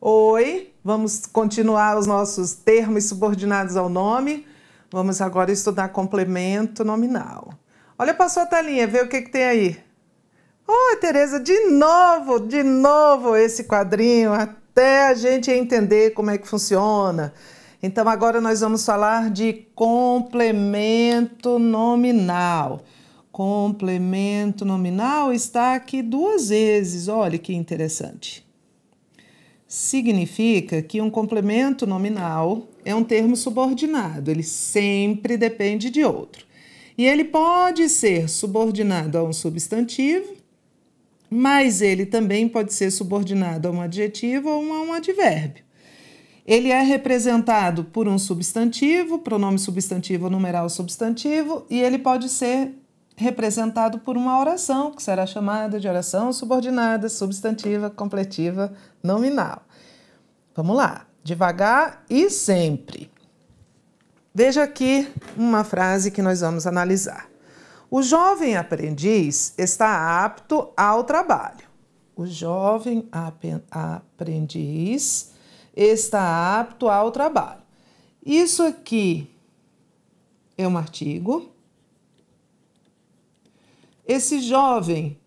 Oi, vamos continuar os nossos termos subordinados ao nome. Vamos agora estudar complemento nominal. Olha para a sua telinha, vê o que tem aí. Oi, Tereza, de novo esse quadrinho, até a gente entender como é que funciona. Então agora nós vamos falar de complemento nominal. Complemento nominal está aqui duas vezes, olha que interessante. Significa que um complemento nominal é um termo subordinado, ele sempre depende de outro. E ele pode ser subordinado a um substantivo, mas ele também pode ser subordinado a um adjetivo ou a um advérbio. Ele é representado por um substantivo, pronome substantivo ou numeral substantivo, e ele pode ser representado por uma oração, que será chamada de oração subordinada, substantiva, completiva, nominal. Vamos lá, devagar e sempre. Veja aqui uma frase que nós vamos analisar. O jovem aprendiz está apto ao trabalho. O jovem aprendiz está apto ao trabalho. Isso aqui é um artigo. Esse jovem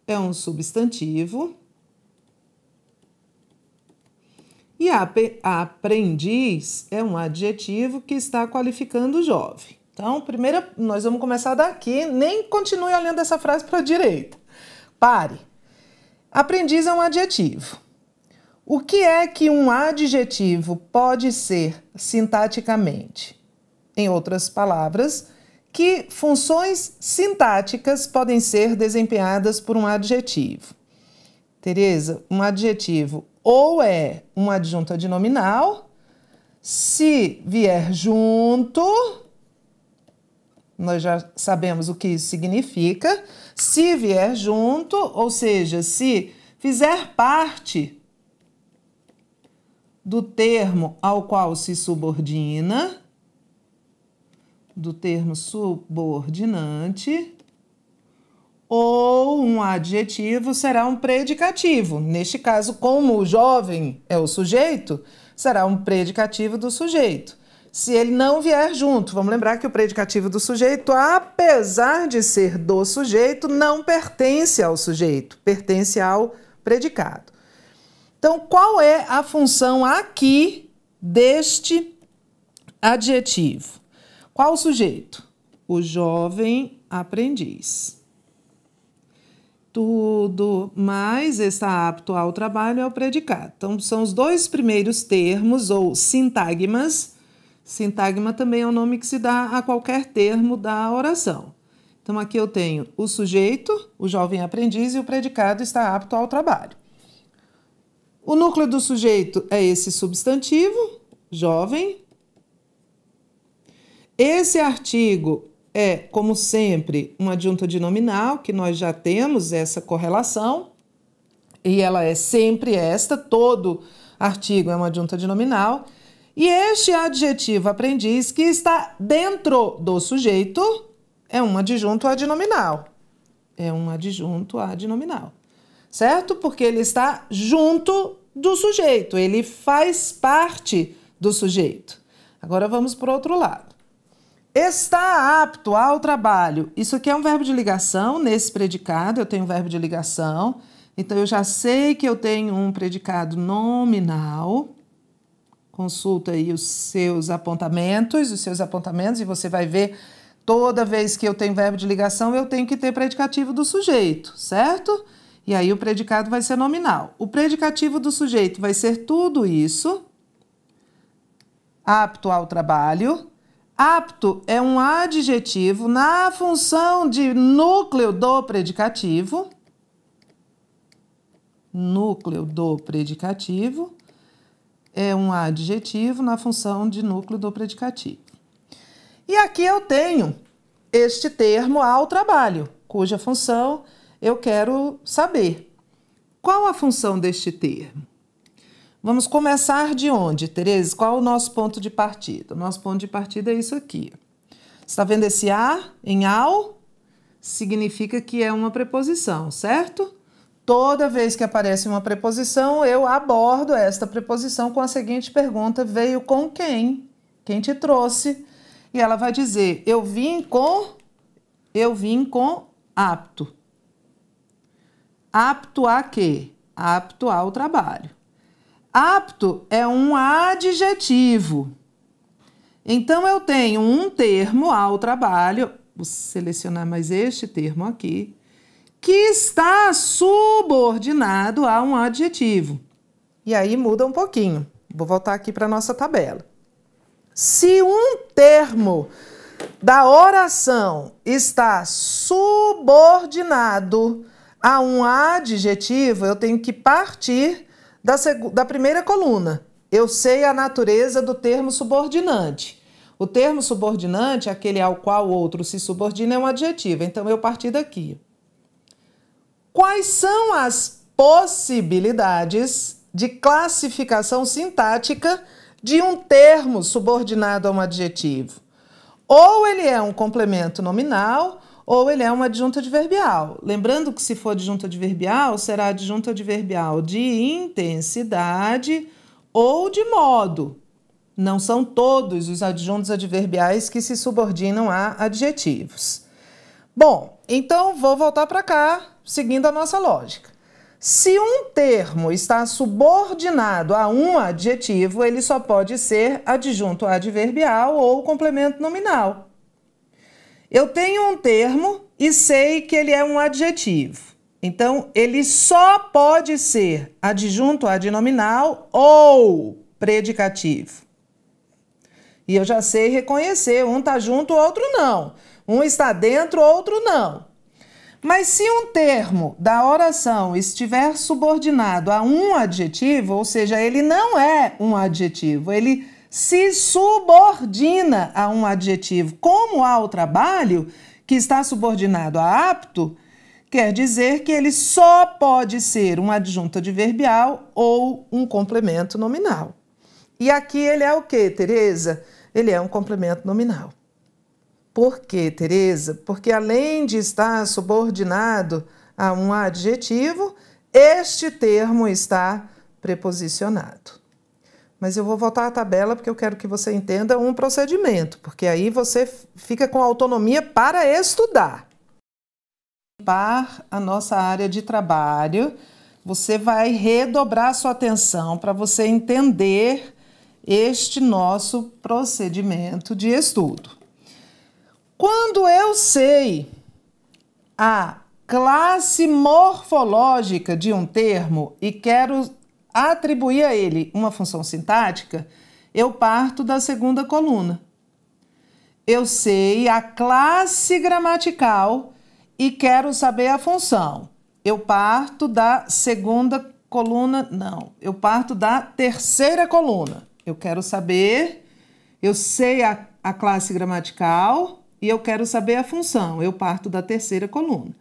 é um substantivo. E aprendiz é um adjetivo que está qualificando o jovem. Então, primeiro nós vamos começar daqui, nem continue olhando essa frase para a direita. Pare. Aprendiz é um adjetivo. O que é que um adjetivo pode ser sintaticamente? Em outras palavras, que funções sintáticas podem ser desempenhadas por um adjetivo? Tereza, um adjetivo ou é um adjunto adnominal, se vier junto, nós já sabemos o que isso significa, se vier junto, ou seja, se fizer parte do termo ao qual se subordina, do termo subordinante, ou um adjetivo será um predicativo. Neste caso, como o jovem é o sujeito, será um predicativo do sujeito. Se ele não vier junto, vamos lembrar que o predicativo do sujeito, apesar de ser do sujeito, não pertence ao sujeito, pertence ao predicado. Então, qual é a função aqui deste adjetivo? Qual o sujeito? O jovem aprendiz. Tudo mais está apto ao trabalho é o predicado. Então, são os dois primeiros termos, ou sintagmas. Sintagma também é o nome que se dá a qualquer termo da oração. Então, aqui eu tenho o sujeito, o jovem aprendiz, e o predicado está apto ao trabalho. O núcleo do sujeito é esse substantivo, jovem. Esse artigo é, como sempre, um adjunto adnominal, que nós já temos essa correlação, e ela é sempre esta, todo artigo é um adjunto adnominal, e este adjetivo aprendiz, que está dentro do sujeito, é um adjunto adnominal. É um adjunto adnominal, certo? Porque ele está junto do sujeito, ele faz parte do sujeito. Agora vamos para o outro lado. Está apto ao trabalho. Isso aqui é um verbo de ligação. Nesse predicado eu tenho um verbo de ligação. Então eu já sei que eu tenho um predicado nominal. Consulta aí os seus apontamentos e você vai ver toda vez que eu tenho verbo de ligação eu tenho que ter predicativo do sujeito, certo? E aí o predicado vai ser nominal. O predicativo do sujeito vai ser tudo isso. Apto ao trabalho. Apto é um adjetivo na função de núcleo do predicativo. Núcleo do predicativo é um adjetivo na função de núcleo do predicativo. E aqui eu tenho este termo ao trabalho, cuja função eu quero saber. Qual a função deste termo? Vamos começar de onde, Tereza? Qual é o nosso ponto de partida? O nosso ponto de partida é isso aqui. Você está vendo esse a em ao? Significa que é uma preposição, certo? Toda vez que aparece uma preposição, eu abordo esta preposição com a seguinte pergunta: veio com quem? Quem te trouxe? E ela vai dizer: eu vim com apto. Apto a quê? Apto ao trabalho. Apto é um adjetivo. Então, eu tenho um termo ao trabalho, vou selecionar mais este termo aqui, que está subordinado a um adjetivo. E aí muda um pouquinho. Vou voltar aqui para a nossa tabela. Se um termo da oração está subordinado a um adjetivo, eu tenho que partir da primeira coluna. Eu sei a natureza do termo subordinante. O termo subordinante, aquele ao qual o outro se subordina, é um adjetivo. Então, eu parti daqui. Quais são as possibilidades de classificação sintática de um termo subordinado a um adjetivo? Ou ele é um complemento nominal, ou ele é uma adjunta adverbial. Lembrando que se for adjunta adverbial, será adjunta adverbial de intensidade ou de modo. Não são todos os adjuntos adverbiais que se subordinam a adjetivos. Bom, então vou voltar para cá, seguindo a nossa lógica. Se um termo está subordinado a um adjetivo, ele só pode ser adjunto adverbial ou complemento nominal. Eu tenho um termo e sei que ele é um adjetivo. Então, ele só pode ser adjunto adnominal ou predicativo. E eu já sei reconhecer, um está junto, o outro não. Um está dentro, o outro não. Mas se um termo da oração estiver subordinado a um adjetivo, ou seja, ele não é um adjetivo, ele se subordina a um adjetivo, como ao trabalho, que está subordinado a apto, quer dizer que ele só pode ser um adjunto adverbial ou um complemento nominal. E aqui ele é o quê, Tereza? Ele é um complemento nominal. Por quê, Tereza? Porque além de estar subordinado a um adjetivo, este termo está preposicionado. Mas eu vou voltar à tabela porque eu quero que você entenda um procedimento, porque aí você fica com autonomia para estudar. Para a nossa área de trabalho, você vai redobrar sua atenção para você entender este nosso procedimento de estudo. Quando eu sei a classe morfológica de um termo e quero atribuir a ele uma função sintática, eu parto da segunda coluna. Eu sei a classe gramatical e quero saber a função. Eu parto da segunda coluna, não, eu parto da terceira coluna. Eu quero saber, eu sei a classe gramatical e eu quero saber a função. Eu parto da terceira coluna.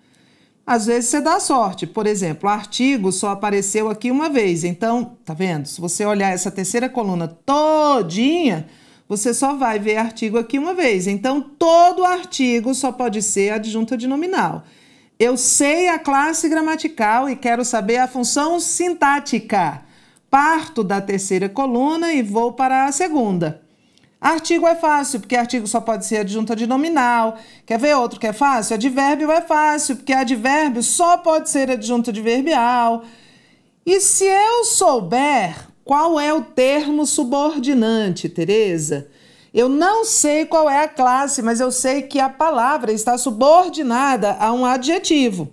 Às vezes você dá sorte, por exemplo, o artigo só apareceu aqui uma vez, então, tá vendo? Se você olhar essa terceira coluna todinha, você só vai ver artigo aqui uma vez. Então, todo artigo só pode ser adjunto adnominal. Eu sei a classe gramatical e quero saber a função sintática. Parto da terceira coluna e vou para a segunda. Artigo é fácil, porque artigo só pode ser adjunto adnominal. Quer ver outro que é fácil? Advérbio é fácil, porque advérbio só pode ser adjunto adverbial. E se eu souber qual é o termo subordinante, Tereza? Eu não sei qual é a classe, mas eu sei que a palavra está subordinada a um adjetivo.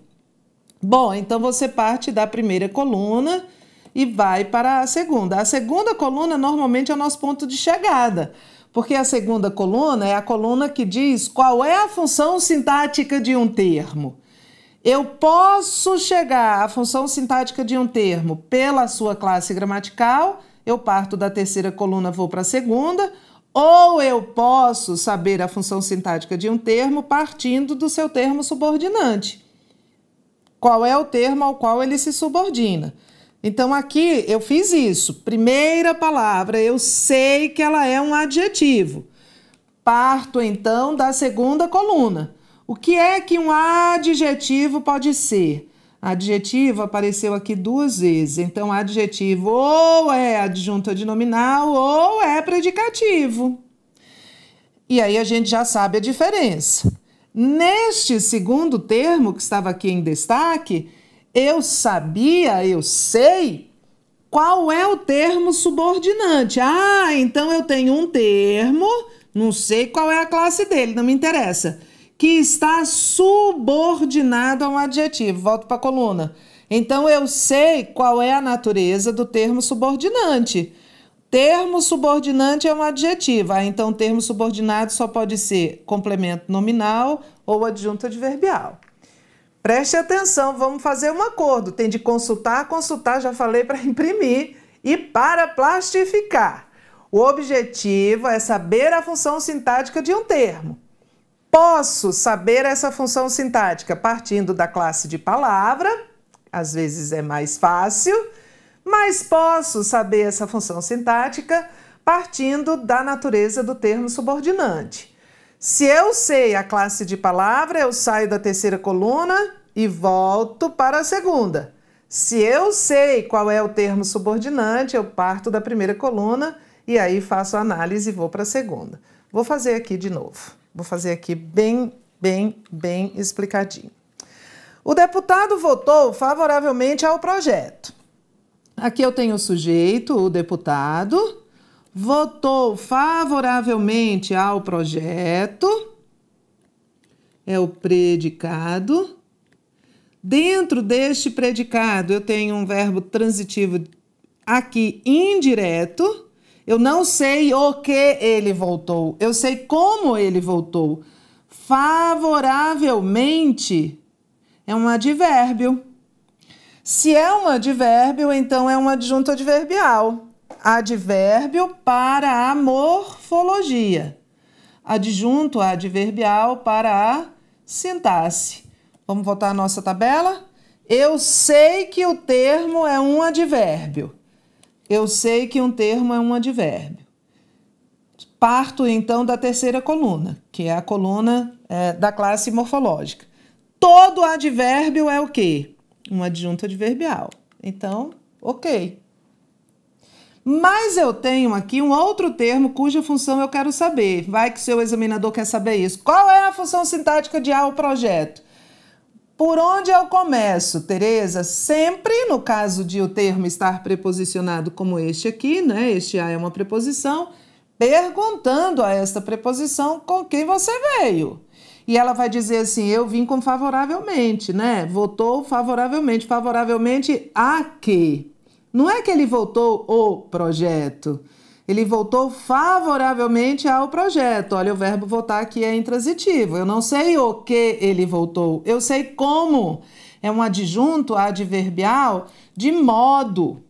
Bom, então você parte da primeira coluna e vai para a segunda. A segunda coluna normalmente é o nosso ponto de chegada, porque a segunda coluna é a coluna que diz qual é a função sintática de um termo. Eu posso chegar à função sintática de um termo pela sua classe gramatical, eu parto da terceira coluna, vou para a segunda, ou eu posso saber a função sintática de um termo partindo do seu termo subordinante. Qual é o termo ao qual ele se subordina? Então, aqui eu fiz isso. Primeira palavra, eu sei que ela é um adjetivo. Parto, então, da segunda coluna. O que é que um adjetivo pode ser? Adjetivo apareceu aqui 2 vezes, então adjetivo ou é adjunto adnominal ou é predicativo. E aí a gente já sabe a diferença. Neste segundo termo que estava aqui em destaque, eu sei qual é o termo subordinante. Ah, então eu tenho um termo, não sei qual é a classe dele, não me interessa, que está subordinado a um adjetivo. Volto para a coluna. Então, eu sei qual é a natureza do termo subordinante. Termo subordinante é um adjetivo. Então, termo subordinado só pode ser complemento nominal ou adjunto adverbial. Preste atenção, vamos fazer um acordo. Tem de consultar, já falei para imprimir e para plastificar. O objetivo é saber a função sintática de um termo. Posso saber essa função sintática partindo da classe de palavra, às vezes é mais fácil, mas posso saber essa função sintática partindo da natureza do termo subordinante. Se eu sei a classe de palavra, eu saio da terceira coluna e volto para a segunda. Se eu sei qual é o termo subordinante, eu parto da primeira coluna e aí faço a análise e vou para a segunda. Vou fazer aqui de novo. Vou fazer aqui bem explicadinho. O deputado votou favoravelmente ao projeto. Aqui eu tenho o sujeito, o deputado, votou favoravelmente ao projeto, é o predicado. Dentro deste predicado eu tenho um verbo transitivo aqui indireto. Eu não sei o que ele votou, eu sei como ele votou. Favoravelmente é um advérbio. Se é um advérbio, então é um adjunto adverbial. Advérbio para a morfologia. Adjunto adverbial para a sintaxe. Vamos voltar à nossa tabela? Eu sei que o termo é um advérbio. Eu sei que um termo é um advérbio. Parto, então, da terceira coluna, que é a coluna da classe morfológica. Todo advérbio é o quê? Um adjunto adverbial. Então, ok. Mas eu tenho aqui um outro termo cuja função eu quero saber. Vai que o seu examinador quer saber isso. Qual é a função sintática de ao projeto? Por onde eu começo, Tereza? Sempre, no caso de o termo estar preposicionado como este aqui, né? Este a é uma preposição, perguntando a esta preposição com quem você veio. E ela vai dizer assim, eu vim com favoravelmente, né? Votou favoravelmente. Favoravelmente a quê? Não é que ele votou o projeto. Ele votou favoravelmente ao projeto. Olha, o verbo votar aqui é intransitivo. Eu não sei o que ele votou, eu sei como. É um adjunto adverbial de modo.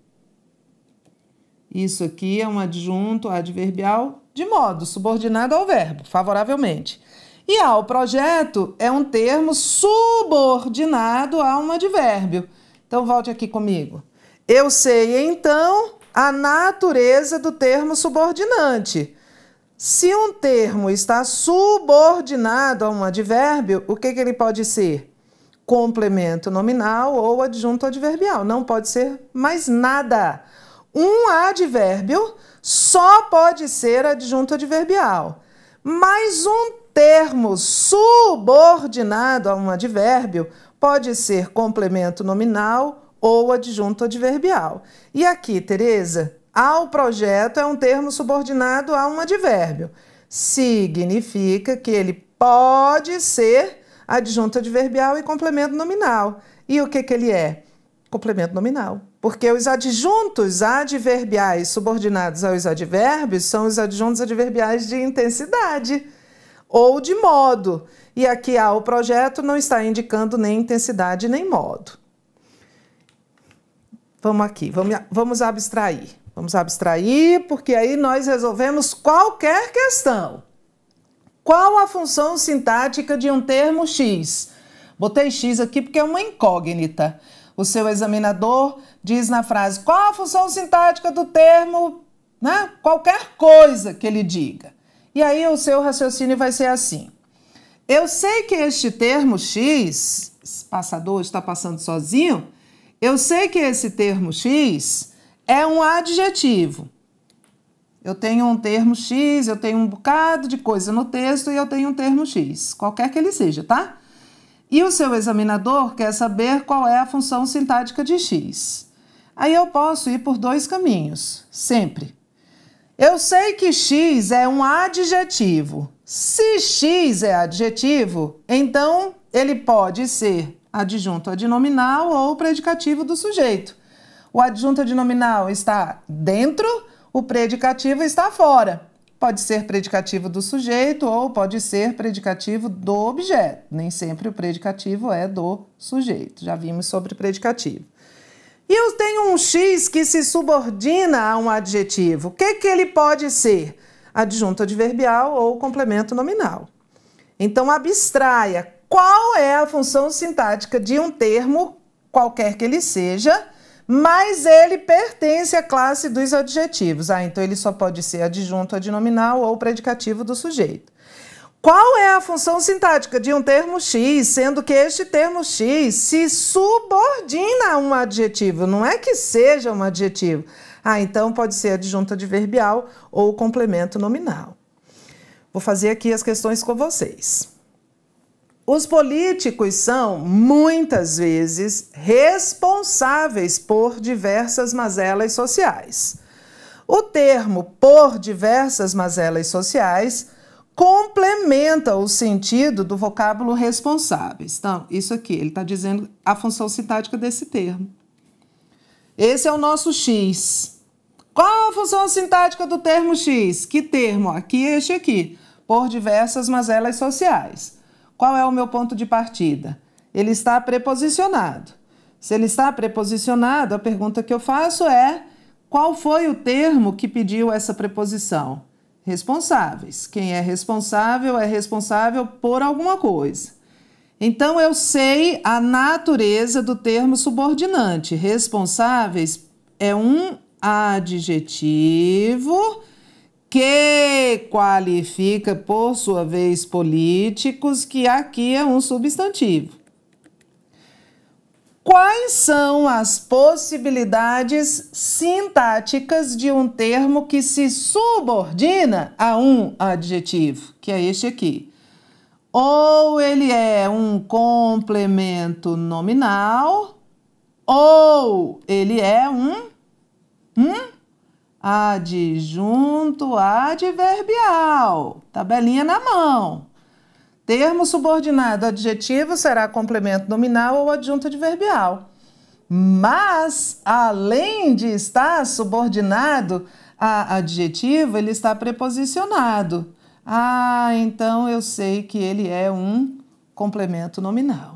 Isso aqui é um adjunto adverbial de modo, subordinado ao verbo, favoravelmente. E ao projeto é um termo subordinado a um advérbio. Então, volte aqui comigo. Eu sei, então, a natureza do termo subordinante. Se um termo está subordinado a um advérbio, o que ele pode ser? Complemento nominal ou adjunto adverbial. Não pode ser mais nada. Um advérbio só pode ser adjunto adverbial. Mas um termo subordinado a um advérbio pode ser complemento nominal ou adjunto adverbial. E aqui, Tereza, ao projeto é um termo subordinado a um advérbio. Significa que ele pode ser adjunto adverbial e complemento nominal. E o que ele é? Complemento nominal. Porque os adjuntos adverbiais subordinados aos advérbios são os adjuntos adverbiais de intensidade ou de modo. E aqui ao projeto não está indicando nem intensidade nem modo. Vamos aqui, vamos abstrair. Vamos abstrair, porque aí nós resolvemos qualquer questão. Qual a função sintática de um termo X? Botei X aqui porque é uma incógnita. O seu examinador diz na frase, qual a função sintática do termo, né? Qualquer coisa que ele diga. E aí o seu raciocínio vai ser assim. Eu sei que este termo X, passador, está passando sozinho, eu sei que esse termo X é um adjetivo. Eu tenho um termo X, eu tenho um bocado de coisa no texto e eu tenho um termo X, qualquer que ele seja, tá? E o seu examinador quer saber qual é a função sintática de X. Aí eu posso ir por dois caminhos, sempre. Eu sei que X é um adjetivo. Se X é adjetivo, então ele pode ser adjunto adnominal ou predicativo do sujeito. O adjunto adnominal está dentro, o predicativo está fora. Pode ser predicativo do sujeito ou pode ser predicativo do objeto. Nem sempre o predicativo é do sujeito. Já vimos sobre predicativo. E eu tenho um X que se subordina a um adjetivo. O que ele pode ser? Adjunto adverbial ou complemento nominal. Então, abstraia qual é a função sintática de um termo, qualquer que ele seja, mas ele pertence à classe dos adjetivos. Então ele só pode ser adjunto adnominal ou predicativo do sujeito. Qual é a função sintática de um termo X, sendo que este termo X se subordina a um adjetivo, não é que seja um adjetivo. Então pode ser adjunto adverbial ou complemento nominal. Vou fazer aqui as questões com vocês. Os políticos são, muitas vezes, responsáveis por diversas mazelas sociais. O termo por diversas mazelas sociais complementa o sentido do vocábulo responsáveis. Então, isso aqui, ele está dizendo a função sintática desse termo. Esse é o nosso X. Qual a função sintática do termo X? Que termo? Aqui, este aqui. Por diversas mazelas sociais. Qual é o meu ponto de partida? Ele está preposicionado. Se ele está preposicionado, a pergunta que eu faço é: qual foi o termo que pediu essa preposição? Responsáveis. Quem é responsável por alguma coisa. Então, eu sei a natureza do termo subordinante. Responsáveis é um adjetivo que qualifica, por sua vez, políticos, que aqui é um substantivo. Quais são as possibilidades sintáticas de um termo que se subordina a um adjetivo, que é este aqui? Ou ele é um complemento nominal, ou ele é um adjunto adverbial. Tabelinha na mão. Termo subordinado adjetivo será complemento nominal ou adjunto adverbial. Mas, além de estar subordinado a adjetivo, ele está preposicionado. Então eu sei que ele é um complemento nominal.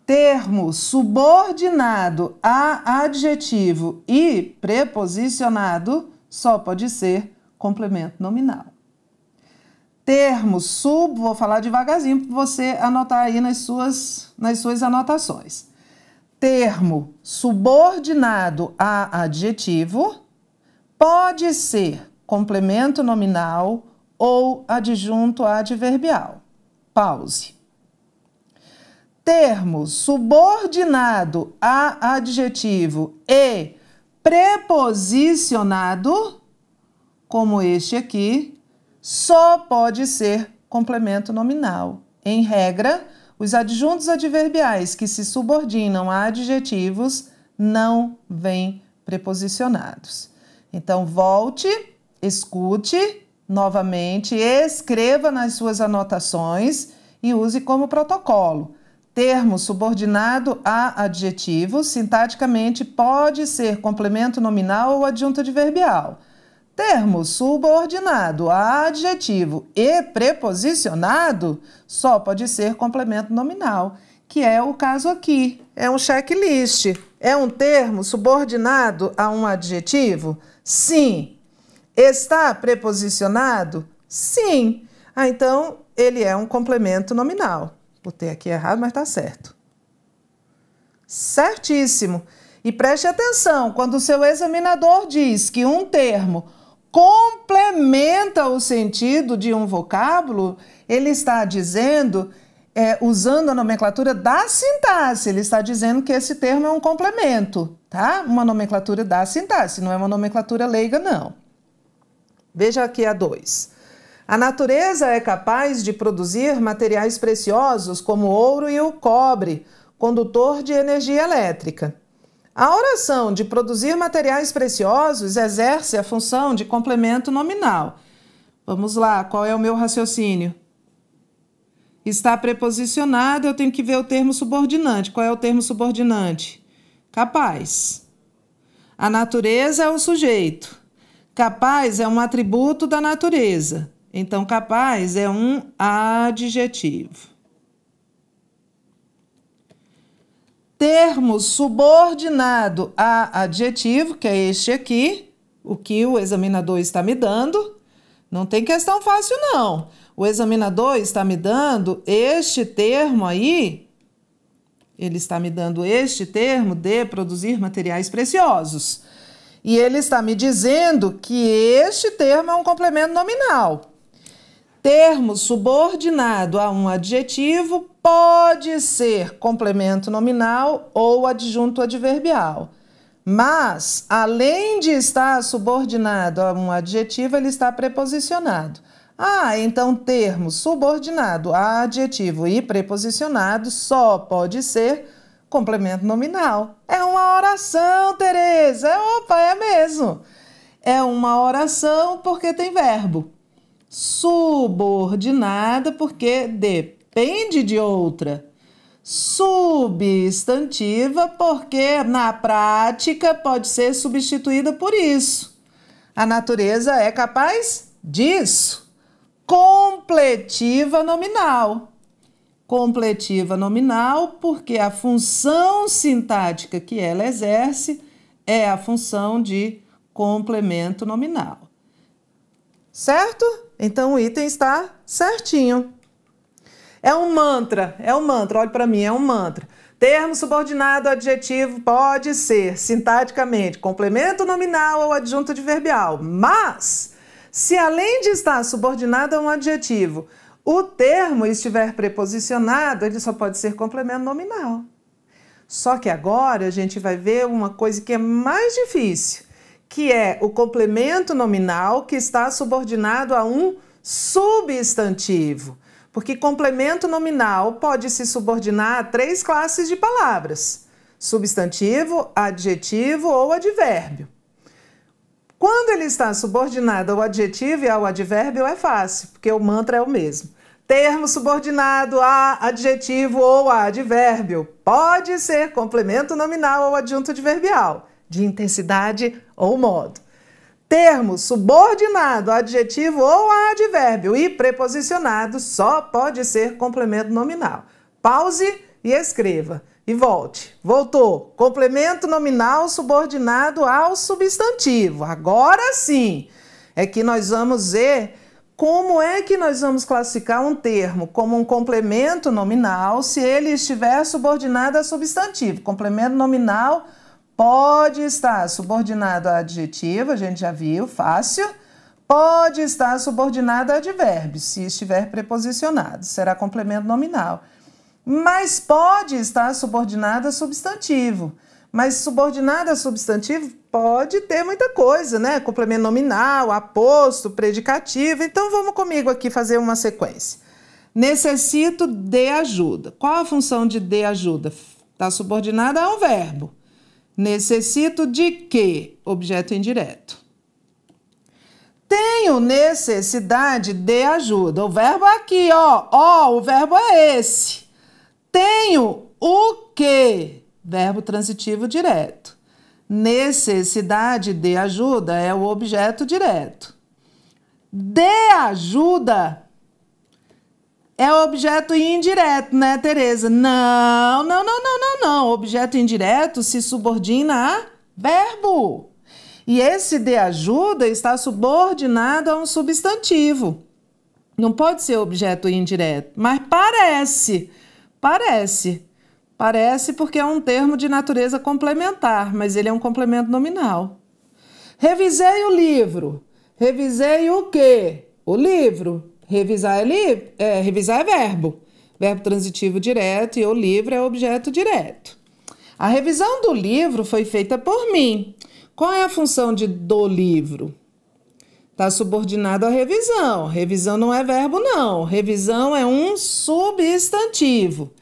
Termo subordinado a adjetivo e preposicionado só pode ser complemento nominal. Termo vou falar devagarzinho para você anotar aí nas suas anotações. Termo subordinado a adjetivo pode ser complemento nominal ou adjunto adverbial. Pause. Termo subordinado a adjetivo e preposicionado, como este aqui, só pode ser complemento nominal. Em regra, os adjuntos adverbiais que se subordinam a adjetivos não vêm preposicionados. Então, volte, escute novamente, escreva nas suas anotações e use como protocolo. Termo subordinado a adjetivo, sintaticamente, pode ser complemento nominal ou adjunto adverbial. Termo subordinado a adjetivo e preposicionado só pode ser complemento nominal, que é o caso aqui. É um checklist. É um termo subordinado a um adjetivo? Sim. Está preposicionado? Sim. Então, ele é um complemento nominal. Botei aqui errado, mas está certo. Certíssimo. E preste atenção, quando o seu examinador diz que um termo complementa o sentido de um vocábulo, ele está dizendo usando a nomenclatura da sintaxe. Ele está dizendo que esse termo é um complemento, tá? Uma nomenclatura da sintaxe, não é uma nomenclatura leiga, não. Veja aqui a 2. A natureza é capaz de produzir materiais preciosos como o ouro e o cobre, condutor de energia elétrica. A oração de produzir materiais preciosos exerce a função de complemento nominal. Vamos lá, qual é o meu raciocínio? Está preposicionado, eu tenho que ver o termo subordinante. Qual é o termo subordinante? Capaz. A natureza é o sujeito. Capaz é um atributo da natureza. Então, capaz é um adjetivo. Termo subordinado a adjetivo, que é este aqui, o que o examinador está me dando. Não tem questão fácil, não. O examinador está me dando este termo aí, ele está me dando este termo de produzir materiais preciosos. E ele está me dizendo que este termo é um complemento nominal. Termo subordinado a um adjetivo pode ser complemento nominal ou adjunto adverbial. Mas, além de estar subordinado a um adjetivo, ele está preposicionado. Então termo subordinado a adjetivo e preposicionado só pode ser complemento nominal. É uma oração, Tereza. Opa, é mesmo. É uma oração porque tem verbo. Subordinada porque depende de outra. Substantiva porque na prática pode ser substituída por isso. A natureza é capaz disso. Completiva nominal. Completiva nominal porque a função sintática que ela exerce é a função de complemento nominal. Certo? Então o item está certinho. É um mantra, olhe para mim, é um mantra. Termo subordinado a adjetivo pode ser, sintaticamente, complemento nominal ou adjunto adverbial, mas, se além de estar subordinado a um adjetivo, o termo estiver preposicionado, ele só pode ser complemento nominal. Só que agora a gente vai ver uma coisa que é mais difícil, que é o complemento nominal que está subordinado a um substantivo. Porque complemento nominal pode se subordinar a 3 classes de palavras: substantivo, adjetivo ou advérbio. Quando ele está subordinado ao adjetivo e ao advérbio é fácil, porque o mantra é o mesmo. Termo subordinado a adjetivo ou a advérbio pode ser complemento nominal ou adjunto adverbial, de intensidade ou modo. Termo subordinado a adjetivo ou a advérbio e preposicionado só pode ser complemento nominal. Pause e escreva. E volte. Voltou. Complemento nominal subordinado ao substantivo. Agora sim é que nós vamos ver como é que nós vamos classificar um termo como um complemento nominal se ele estiver subordinado a substantivo. Complemento nominal pode estar subordinado a adjetivo, a gente já viu, fácil. Pode estar subordinado a advérbio, se estiver preposicionado, será complemento nominal. Mas pode estar subordinado a substantivo. Mas subordinado a substantivo pode ter muita coisa, né? Complemento nominal, aposto, predicativo. Então vamos comigo aqui fazer uma sequência. Necessito de ajuda. Qual a função de ajuda? Está subordinada a um verbo. Necessito de quê? Objeto indireto. Tenho necessidade de ajuda. O verbo é aqui, ó. O verbo é esse. Tenho o quê? Verbo transitivo direto. Necessidade de ajuda é o objeto direto. De ajuda é o objeto indireto, né, Tereza? Não. Objeto indireto se subordina a verbo. E esse de ajuda está subordinado a um substantivo. Não pode ser objeto indireto, mas parece. Parece porque é um termo de natureza complementar, mas ele é um complemento nominal. Revisei o livro. Revisei o quê? O livro. Revisar é verbo. verbo transitivo direto, e o livro é objeto direto. A revisão do livro foi feita por mim. Qual é a função do livro? Está subordinado à revisão. Revisão não é verbo, não. Revisão é um substantivo.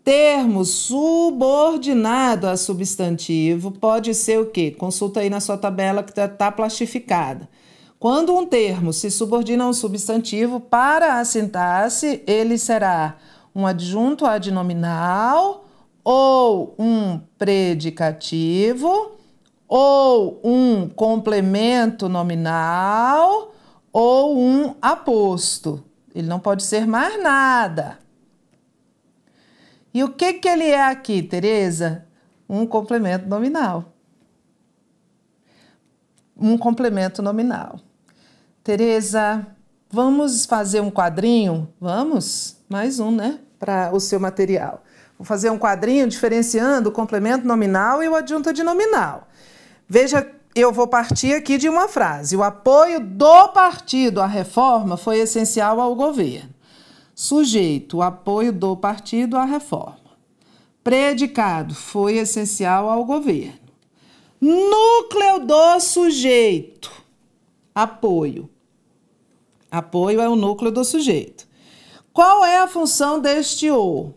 Termo subordinado a substantivo pode ser o quê? Consulta aí na sua tabela que está plastificada. Quando um termo se subordina a um substantivo, para a sintaxe, ele será um adjunto adnominal, ou um predicativo, ou um complemento nominal, ou um aposto. Ele não pode ser mais nada. E o que ele é aqui, Tereza? Um complemento nominal. Um complemento nominal. Tereza, vamos fazer um quadrinho? Vamos? Mais um, né? Para o seu material. Vou fazer um quadrinho diferenciando o complemento nominal e o adjunto adnominal. Veja, eu vou partir aqui de uma frase. O apoio do partido à reforma foi essencial ao governo. Sujeito, o apoio do partido à reforma. Predicado, foi essencial ao governo. Núcleo do sujeito, apoio. Apoio é o núcleo do sujeito. Qual é a função deste o?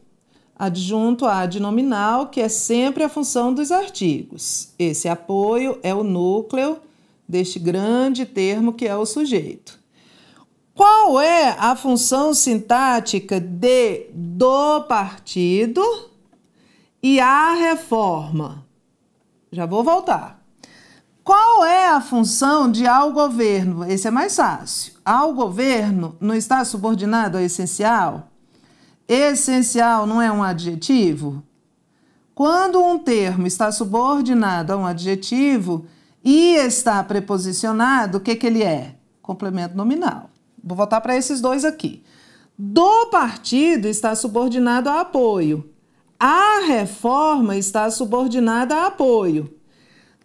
Adjunto adnominal, que é sempre a função dos artigos. Esse apoio é o núcleo deste grande termo que é o sujeito. Qual é a função sintática do partido e a reforma? Já vou voltar. Qual é a função de ao governo? Esse é mais fácil. Ao governo não está subordinado ao essencial? Essencial não é um adjetivo? Quando um termo está subordinado a um adjetivo e está preposicionado, o que ele é? Complemento nominal. Vou voltar para esses dois aqui. Do partido está subordinado a apoio. A reforma está subordinada a apoio.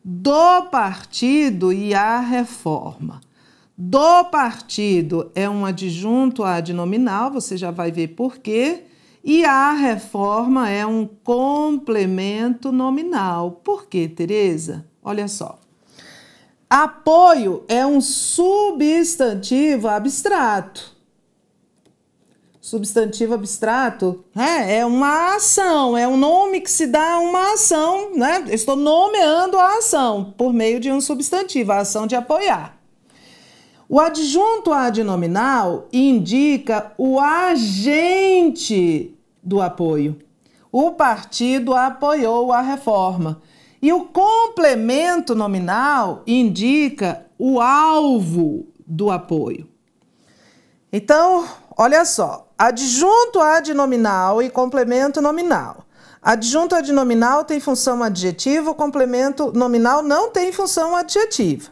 Do partido e a reforma. Do partido é um adjunto adnominal, você já vai ver por quê. E a reforma é um complemento nominal. Por quê, Tereza? Olha só. Apoio é um substantivo abstrato. Substantivo abstrato é uma ação, é um nome que se dá a uma ação, né? Eu estou nomeando a ação por meio de um substantivo, a ação de apoiar. O adjunto adnominal indica o agente do apoio. O partido apoiou a reforma. E o complemento nominal indica o alvo do apoio. Então, olha só, adjunto adnominal e complemento nominal. Adjunto adnominal tem função adjetiva, o complemento nominal não tem função adjetiva.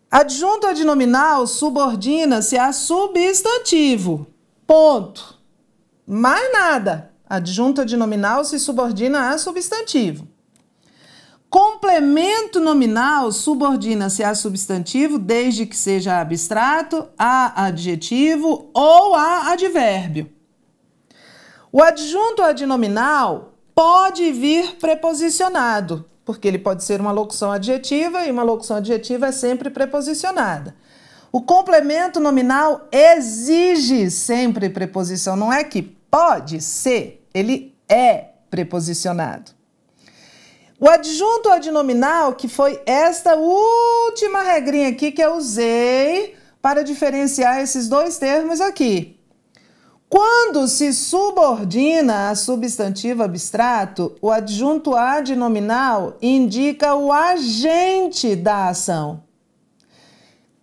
Adjunto adnominal subordina-se a substantivo. Ponto. Mais nada. Adjunto adnominal se subordina a substantivo. Complemento nominal subordina-se a substantivo desde que seja abstrato, a adjetivo ou a advérbio. O adjunto adnominal pode vir preposicionado, porque ele pode ser uma locução adjetiva e uma locução adjetiva é sempre preposicionada. O complemento nominal exige sempre preposição, não é que pode ser, ele é preposicionado. O adjunto adnominal, que foi esta última regrinha aqui que eu usei para diferenciar esses dois termos aqui. Quando se subordina a substantivo abstrato, o adjunto adnominal indica o agente da ação.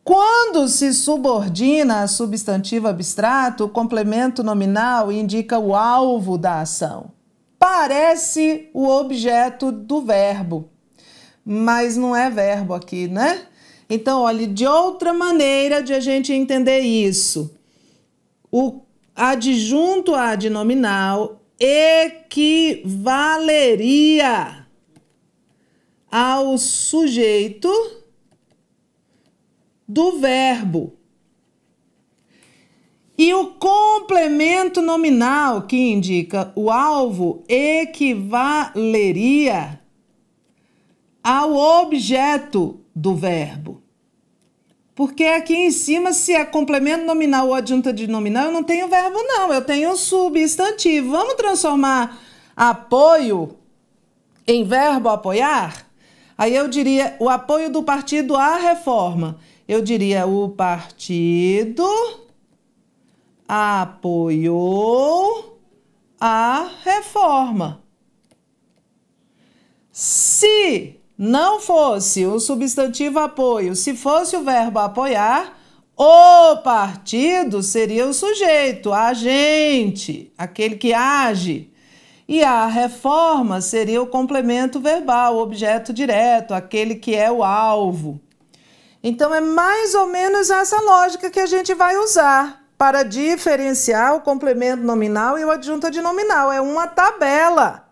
Quando se subordina a substantivo abstrato, o complemento nominal indica o alvo da ação. Parece o objeto do verbo, mas não é verbo aqui, né? Então, olhe, de outra maneira de a gente entender isso. O adjunto adnominal equivaleria ao sujeito E o complemento nominal, que indica o alvo, equivaleria ao objeto do verbo. Porque aqui em cima, se é complemento nominal ou adjunta de nominal, eu não tenho verbo não, eu tenho substantivo. Vamos transformar apoio em verbo apoiar? Aí eu diria o apoio do partido à reforma. Eu diria o partido apoiou a reforma. Se não fosse o substantivo apoio, se fosse o verbo apoiar, o partido seria o sujeito, agente, aquele que age. E a reforma seria o complemento verbal, o objeto direto, aquele que é o alvo. Então, é mais ou menos essa lógica que a gente vai usar para diferenciar o complemento nominal e o adjunto adnominal. É uma tabela.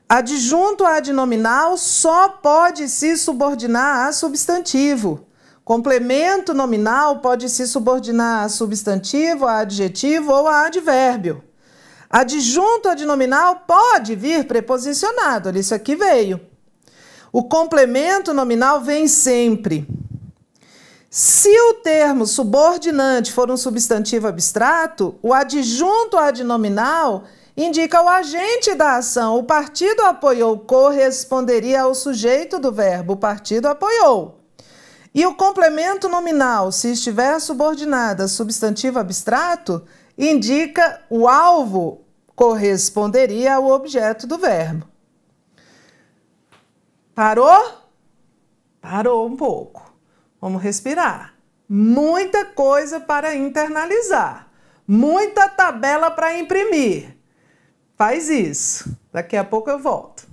Adjunto adnominal só pode se subordinar a substantivo. Complemento nominal pode se subordinar a substantivo, a adjetivo ou a advérbio. Adjunto adnominal pode vir preposicionado, olha, isso aqui veio. O complemento nominal vem sempre. Se o termo subordinante for um substantivo abstrato, o adjunto adnominal indica o agente da ação. O partido apoiou corresponderia ao sujeito do verbo, o partido apoiou. E o complemento nominal, se estiver subordinado a substantivo abstrato, indica o alvo, corresponderia ao objeto do verbo. Parou? Parou um pouco. Vamos respirar. Muita coisa para internalizar. Muita tabela para imprimir. Faz isso. Daqui a pouco eu volto.